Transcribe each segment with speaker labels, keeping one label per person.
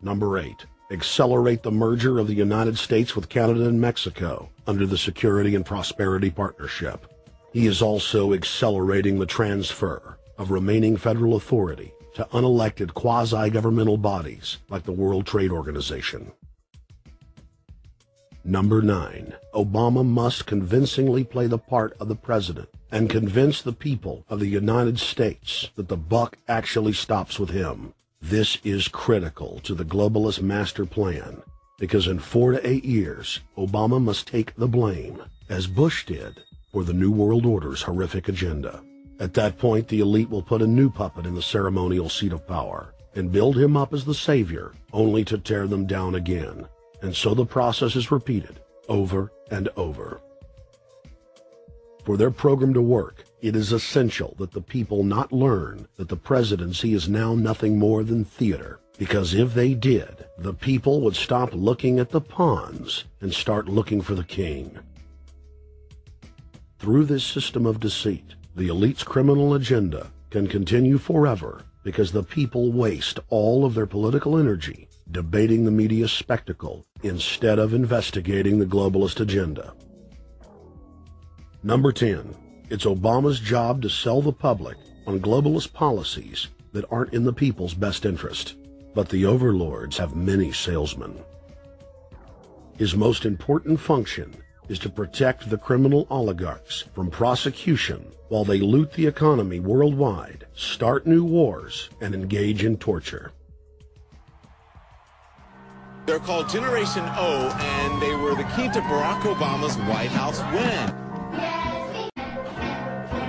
Speaker 1: Number 8. Accelerate the merger of the United States with Canada and Mexico under the Security and Prosperity Partnership. He is also accelerating the transfer of remaining federal authority to unelected quasi-governmental bodies like the World Trade Organization. Number 9. Obama must convincingly play the part of the president and convince the people of the United States that the buck actually stops with him. This is critical to the globalist master plan, because in 4 to 8 years, Obama must take the blame, as Bush did, for the New World Order's horrific agenda. At that point, the elite will put a new puppet in the ceremonial seat of power and build him up as the savior, only to tear them down again. And so the process is repeated over and over. For their program to work, it is essential that the people not learn that the presidency is now nothing more than theater, because if they did, the people would stop looking at the pawns and start looking for the king. Through this system of deceit, the elite's criminal agenda can continue forever because the people waste all of their political energy debating the media spectacle instead of investigating the globalist agenda. Number 10. It's Obama's job to sell the public on globalist policies that aren't in the people's best interest. But the overlords have many salesmen. His most important function is to protect the criminal oligarchs from prosecution while they loot the economy worldwide, start new wars, and engage in torture.
Speaker 2: They're called Generation O, and they were the key to Barack Obama's White House win.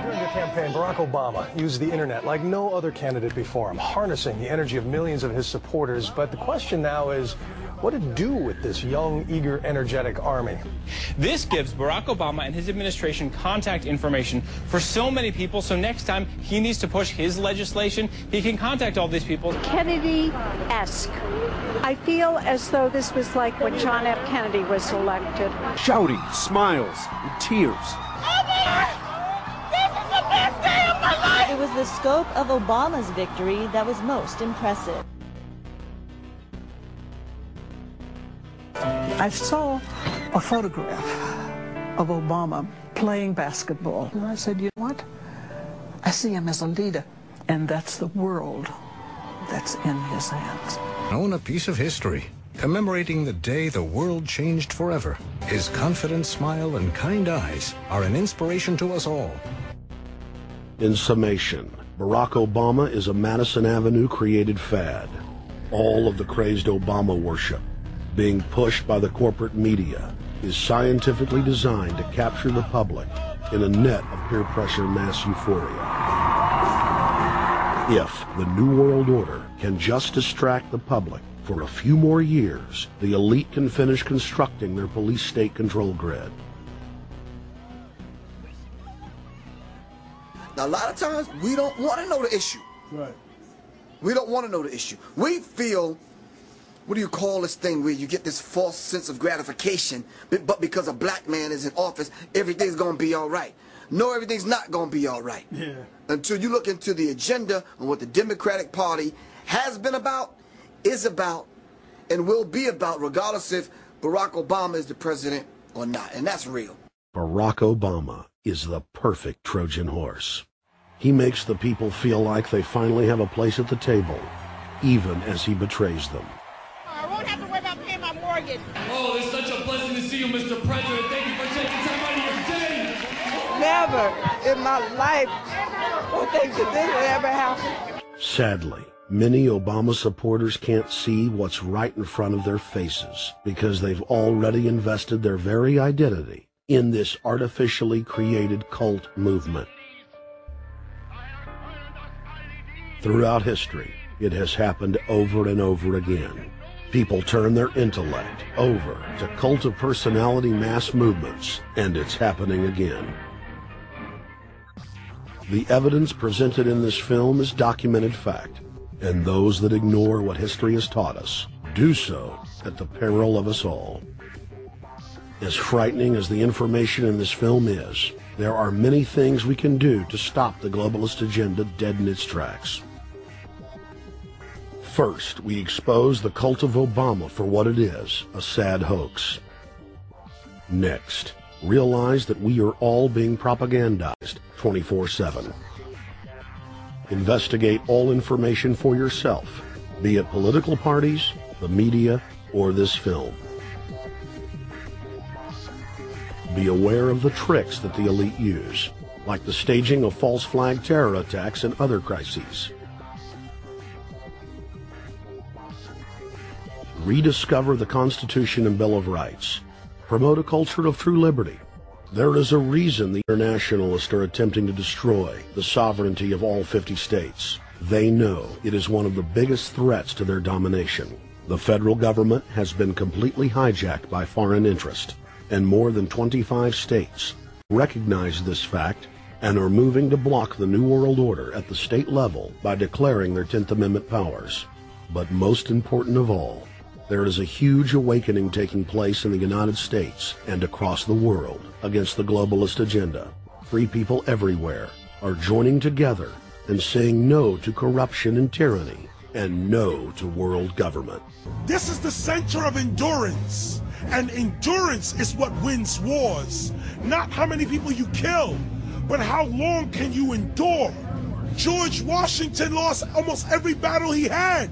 Speaker 3: During the campaign, Barack Obama used the internet like no other candidate before him, harnessing the energy of millions of his supporters. But the question now is, what to do with this young, eager, energetic army?
Speaker 4: This gives Barack Obama and his administration contact information for so many people, so next time he needs to push his legislation, he can contact all these people.
Speaker 5: Kennedy-esque. I feel as though this was like when John F. Kennedy was elected.
Speaker 6: Shouting, smiles, and tears.
Speaker 7: This is the best day of my life! It was the scope of Obama's victory that was most impressive.
Speaker 8: I saw a photograph of Obama playing basketball, and I said, you know what? I see him as a leader, and that's the world that's in his hands.
Speaker 9: Own a piece of history, commemorating the day the world changed forever. His confident smile and kind eyes are an inspiration to us all.
Speaker 1: In summation, Barack Obama is a Madison Avenue created fad. All of the crazed Obama worship being pushed by the corporate media is scientifically designed to capture the public in a net of peer pressure mass euphoria. If the New World Order can just distract the public for a few more years, the elite can finish constructing their police state control grid.
Speaker 10: Now, a lot of times, we don't want to know the issue.
Speaker 6: Right.
Speaker 10: We don't want to know the issue. We feel, what do you call this thing where you get this false sense of gratification, but because a black man is in office, everything's going to be all right. No, everything's not going to be all right.
Speaker 6: Yeah.
Speaker 10: Until you look into the agenda and what the Democratic Party has been about, is about, and will be about, regardless if Barack Obama is the president or not. And that's real.
Speaker 1: Barack Obama is the perfect Trojan horse. He makes the people feel like they finally have a place at the table, even as he betrays them.
Speaker 7: I won't have to worry about paying my mortgage.
Speaker 11: Oh, it's such a blessing to see you, Mr. President. Thank you for taking time out of your day.
Speaker 12: Never in my life will things like this ever happen.
Speaker 1: Sadly, many Obama supporters can't see what's right in front of their faces because they've already invested their very identity in this artificially created cult movement. Throughout history, it has happened over and over again. People turn their intellect over to cult of personality mass movements, and it's happening again. The evidence presented in this film is documented fact, and those that ignore what history has taught us do so at the peril of us all. As frightening as the information in this film is, there are many things we can do to stop the globalist agenda dead in its tracks. First, we expose the cult of Obama for what it is, a sad hoax. Next, realize that we are all being propagandized 24/7. Investigate all information for yourself, be it political parties, the media, or this film. Be aware of the tricks that the elite use, like the staging of false flag terror attacks and other crises. Rediscover the Constitution and Bill of Rights. Promote a culture of true liberty. There is a reason the internationalists are attempting to destroy the sovereignty of all 50 states. They know it is one of the biggest threats to their domination. The federal government has been completely hijacked by foreign interest, and more than 25 states recognize this fact and are moving to block the New World Order at the state level by declaring their 10th Amendment powers. But most important of all, there is a huge awakening taking place in the United States and across the world against the globalist agenda. Free people everywhere are joining together and saying no to corruption and tyranny and no to world government.
Speaker 13: This is the center of endurance, and endurance is what wins wars. Not how many people you kill, but how long can you endure. George Washington lost almost every battle he had,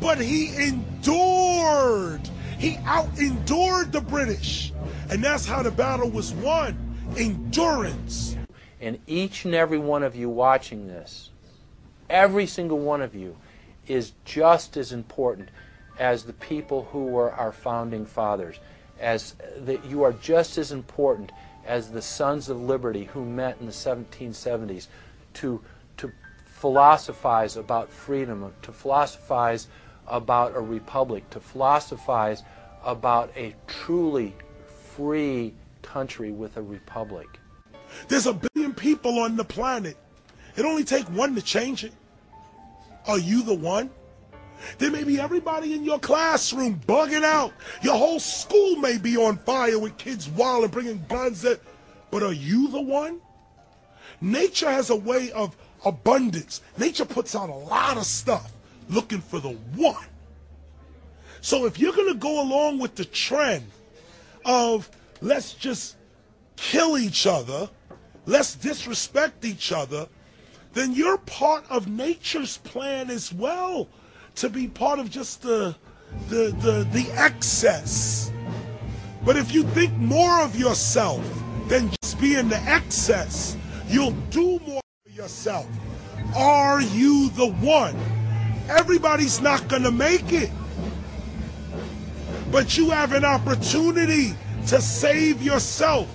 Speaker 13: but he endured. He out-endured the British. And that's how the battle was won. Endurance.
Speaker 14: And each and every one of you watching this, every single one of you, is just as important as the people who were our founding fathers. As that you are just as important as the Sons of Liberty who met in the 1770s to philosophize about freedom, to philosophize about a republic, to philosophize about a truly free country with a republic.
Speaker 13: There's 1 billion people on the planet. It only takes one to change it. Are you the one? There may be everybody in your classroom bugging out. Your whole school may be on fire with kids wild and bringing guns in. But are you the one? Nature has a way of abundance. Nature puts out a lot of stuff looking for the one. So if you're going to go along with the trend of let's just kill each other, let's disrespect each other, then you're part of nature's plan as well, to be part of just the excess. But if you think more of yourself than just being the excess, you'll do more for yourself. Are you the one? Everybody's not going to make it. But you have an opportunity to save yourself.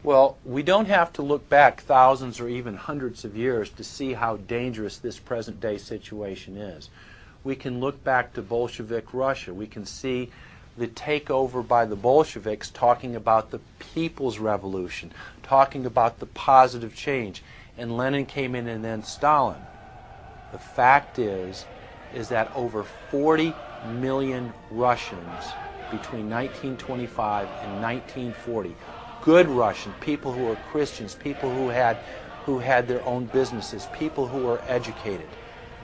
Speaker 14: Well, we don't have to look back thousands or even hundreds of years to see how dangerous this present-day situation is. We can look back to Bolshevik Russia. We can see the takeover by the Bolsheviks talking about the people's revolution, talking about the positive change. And Lenin came in and then Stalin. The fact is that over 40 million Russians between 1925 and 1940, good Russians, people who were Christians, people who had their own businesses, people who were educated,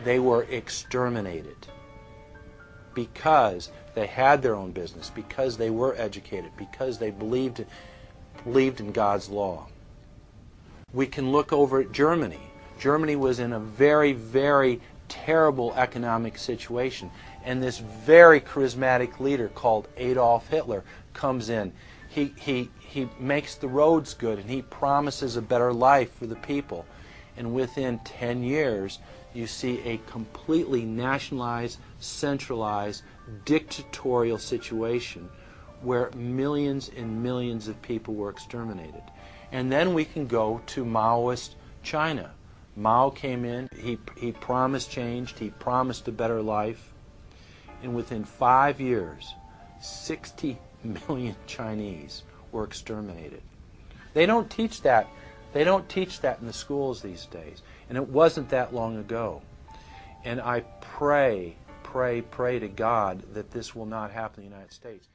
Speaker 14: they were exterminated because they had their own business, because they were educated, because they believed in God's law. We can look over at Germany. Germany was in a very, very terrible economic situation, and this very charismatic leader called Adolf Hitler comes in. He makes the roads good, and he promises a better life for the people. And within 10 years, you see a completely nationalized, centralized, dictatorial situation where millions and millions of people were exterminated. And then we can go to Maoist China. Mao came in, he promised change, he promised a better life, and within 5 years, 60 million Chinese were exterminated. They don't teach that. They don't teach that in the schools these days, and it wasn't that long ago. And I pray to God that this will not happen in the United States.